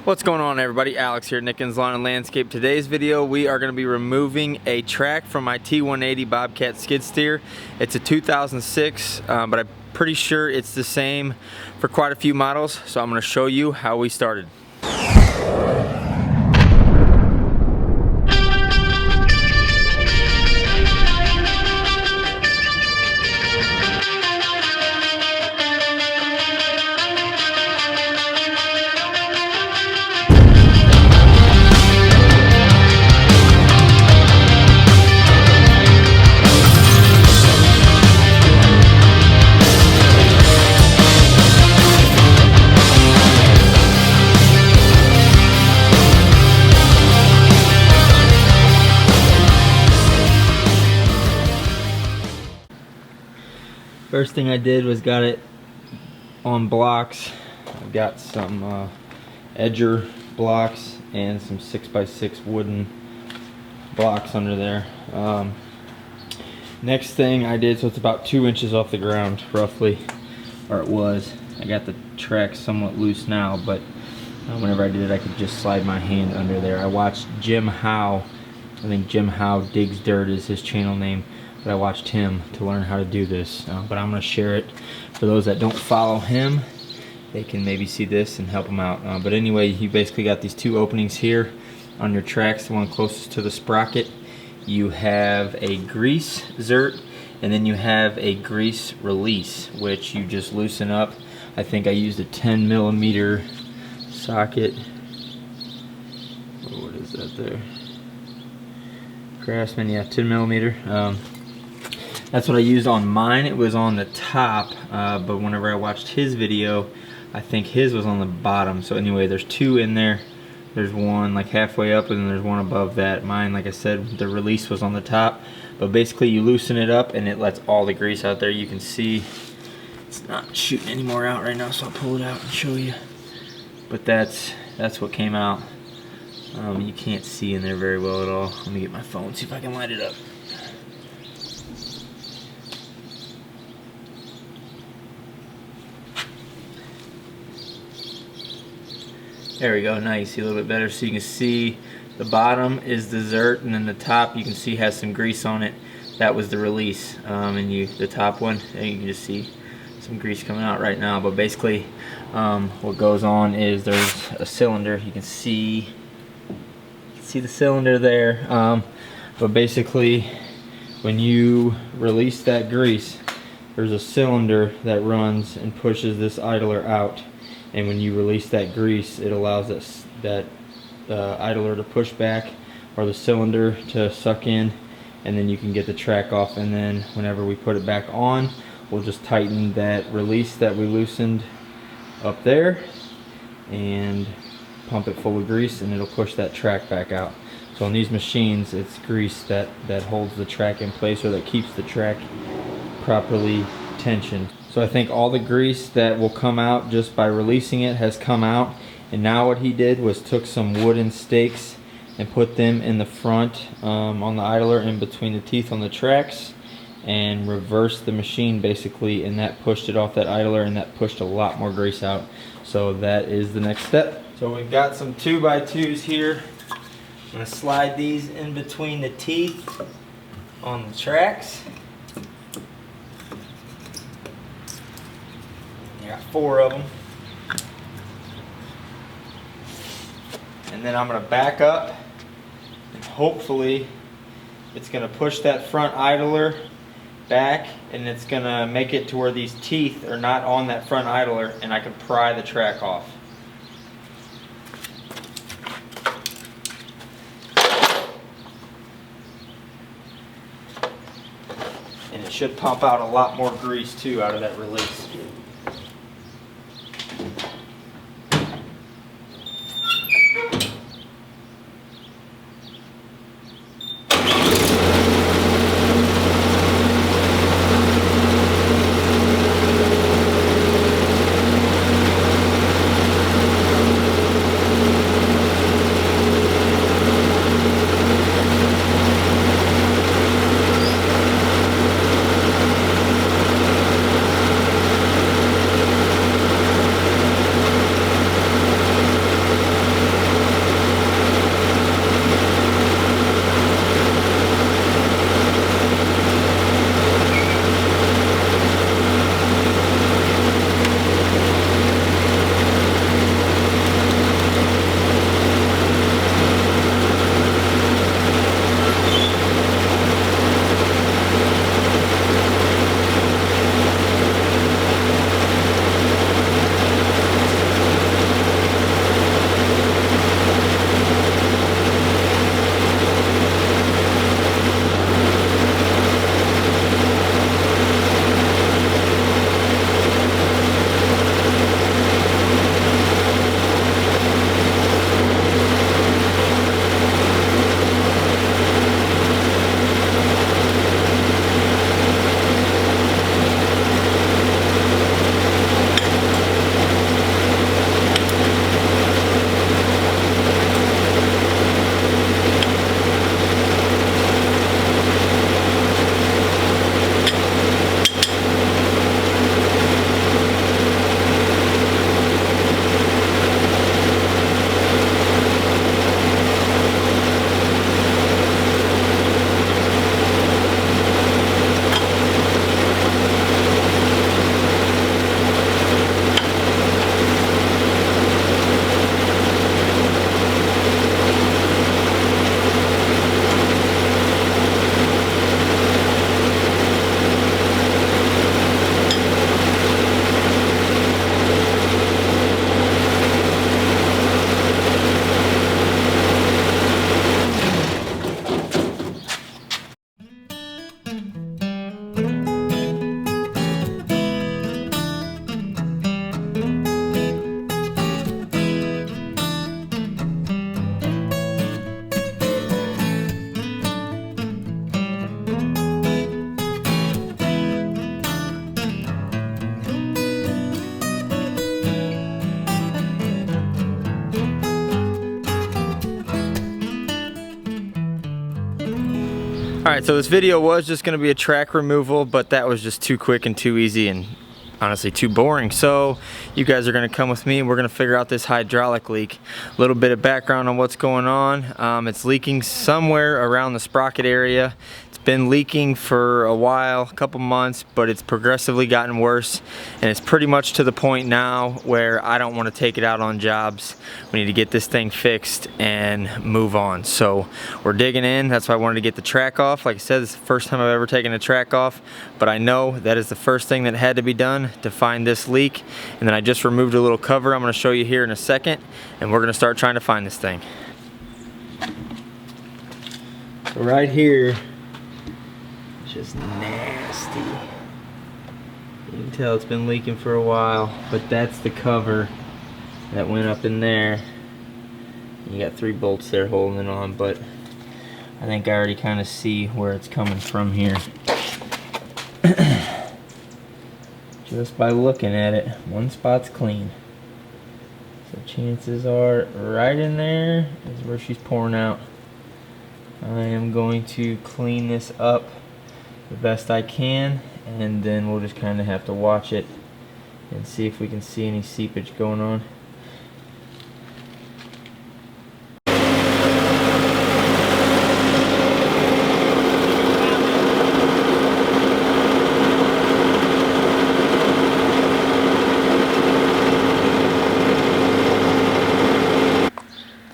What's going on, everybody? Alex here at Nickens Lawn and Landscape. Today's video we are going to be removing a track from my T180 Bobcat skid steer. It's a 2006, but I'm pretty sure it's the same for quite a few models, so I'm going to show you how we started. First thing I did was got it on blocks. I've got some edger blocks and some 6x6 wooden blocks under there. Next thing I did, so it's about 2 inches off the ground roughly, or it was. I got the track somewhat loose now, but whenever I did it I could just slide my hand under there. I watched Jim Howe, I think Jim Howe Digs Dirt is his channel name. But I watched him to learn how to do this, but I'm going to share it for those that don't follow him. They can maybe see this and help them out. But anyway, you basically got these two openings here on your tracks, the one closest to the sprocket. You have a grease zert, and then you have a grease release, which you just loosen up. I think I used a 10mm socket. What is that there? Craftsman, yeah, 10mm. That's what I used on mine. It was on the top, but whenever I watched his video, I think his was on the bottom. So anyway, there's two in there. There's one like halfway up, and then there's one above that. Mine, like I said, the release was on the top. But basically, you loosen it up, and it lets all the grease out there. You can see it's not shooting any more out right now, so I'll pull it out and show you. But that's what came out. You can't see in there very well at all. Let me get my phone, see if I can light it up. There we go, now you see a little bit better. So you can see the bottom is the zert, and then the top you can see has some grease on it. That was the release, and the top one, and you can just see some grease coming out right now. But basically, what goes on is there's a cylinder. You can see the cylinder there. But basically, when you release that grease, there's a cylinder that runs and pushes this idler out. And when you release that grease, it allows that idler to push back, or the cylinder to suck in, and then you can get the track off. And then whenever we put it back on, we'll just tighten that release that we loosened up there and pump it full of grease, and it'll push that track back out. So on these machines, it's grease that holds the track in place, or that keeps the track properly tensioned. So I think all the grease that will come out just by releasing it has come out. And now what he did was took some wooden stakes and put them in the front on the idler, in between the teeth on the tracks, and reversed the machine basically, and that pushed it off that idler, and that pushed a lot more grease out. So that is the next step. So we've got some 2x2s here. I'm going to slide these in between the teeth on the tracks. I got 4 of them. And then I'm going to back up, and hopefully it's going to push that front idler back, and it's going to make it to where these teeth are not on that front idler, and I can pry the track off. And it should pump out a lot more grease too out of that release. Alright, so this video was just going to be a track removal, but that was just too quick and too easy and honestly too boring. So you guys are going to come with me and we're going to figure out this hydraulic leak. A little bit of background on what's going on. It's leaking somewhere around the sprocket area. It's been leaking for a while, a couple months, but it's progressively gotten worse, and it's pretty much to the point now where I don't want to take it out on jobs. We need to get this thing fixed and move on. So we're digging in. That's why I wanted to get the track off. Like I said, this is the first time I've ever taken a track off, but I know that is the first thing that had to be done to find this leak. And then I just removed a little cover I'm going to show you here in a second, and we're going to start trying to find this thing. So right here, it's just nasty. You can tell it's been leaking for a while, but that's the cover that went up in there. You got 3 bolts there holding it on, but I think I already kind of see where it's coming from here. Just by looking at it, one spot's clean. So chances are right in there is where she's pouring out. I am going to clean this up the best I can, and then we'll just kind of have to watch it and see if we can see any seepage going on.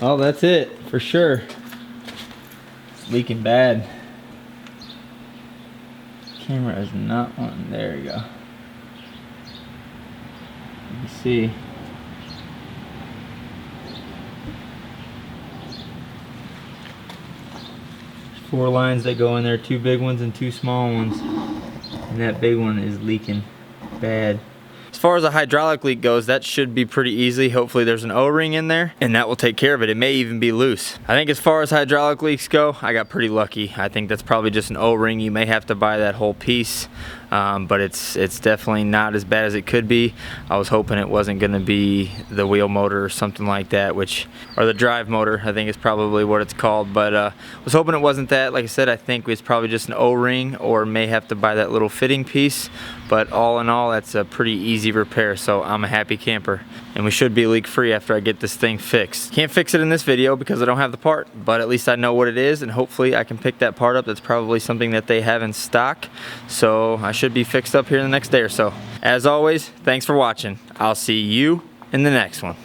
Oh, that's it for sure. It's leaking bad. Camera is not on. There you go. You can see. There's 4 lines that go in there, 2 big ones and 2 small ones. And that big one is leaking bad. As far as a hydraulic leak goes, that should be pretty easy. Hopefully there's an O-ring in there and that will take care of it. It may even be loose. I think as far as hydraulic leaks go, I got pretty lucky. I think that's probably just an O-ring. You may have to buy that whole piece, but it's definitely not as bad as it could be. I was hoping it wasn't going to be the wheel motor or something like that, or the drive motor, I think is probably what it's called, but I was hoping it wasn't that. Like I said, I think it's probably just an O-ring, or may have to buy that little fitting piece, but all in all, that's a pretty easy repair, so I'm a happy camper. And we should be leak free after I get this thing fixed. Can't fix it in this video because I don't have the part, but at least I know what it is, and hopefully I can pick that part up. That's probably something that they have in stock, so I should be fixed up here in the next day or so. As always, thanks for watching. I'll see you in the next one.